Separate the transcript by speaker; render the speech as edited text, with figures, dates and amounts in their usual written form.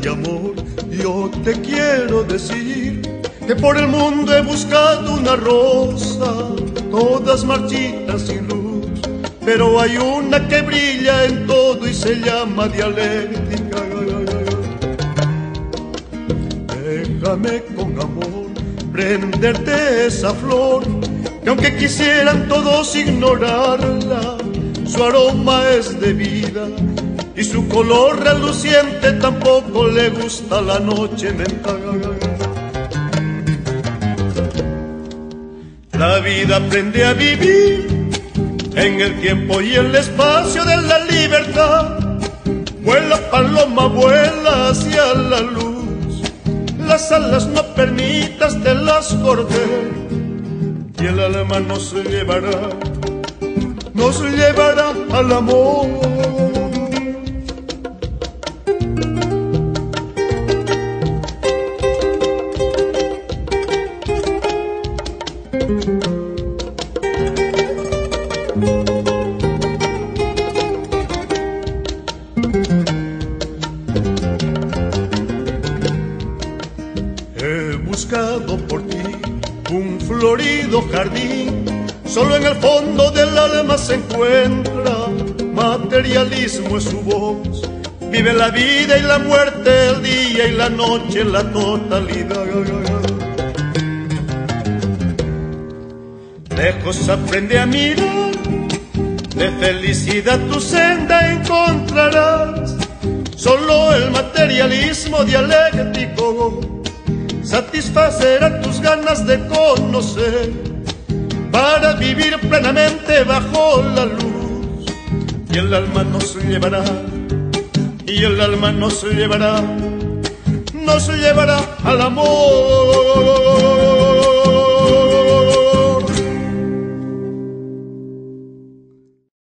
Speaker 1: y amor, yo te quiero decir que por el mundo he buscado una rosa, todas marchitas sin luz, pero hay una que brilla en todo y se llama dialéctica. Déjame con amor prenderte esa flor, que aunque quisieran todos ignorarla, su aroma es de vida y su color reluciente tampoco le gusta la noche mental. La vida aprende a vivir en el tiempo y el espacio de la libertad. Vuela paloma, vuela hacia la luz, las alas no permitas te las corté, y el alma nos llevará al amor. He buscado por ti un florido jardín, solo en el fondo del alma se encuentra materialismo es su voz. Vive la vida y la muerte, el día y la noche, la totalidad. Lejos aprende a mirar, de felicidad tu senda encontrarás. Solo el materialismo dialéctico satisfacerá tus ganas de conocer, para vivir plenamente bajo la luz. Y el alma nos llevará, y el alma nos llevará al amor.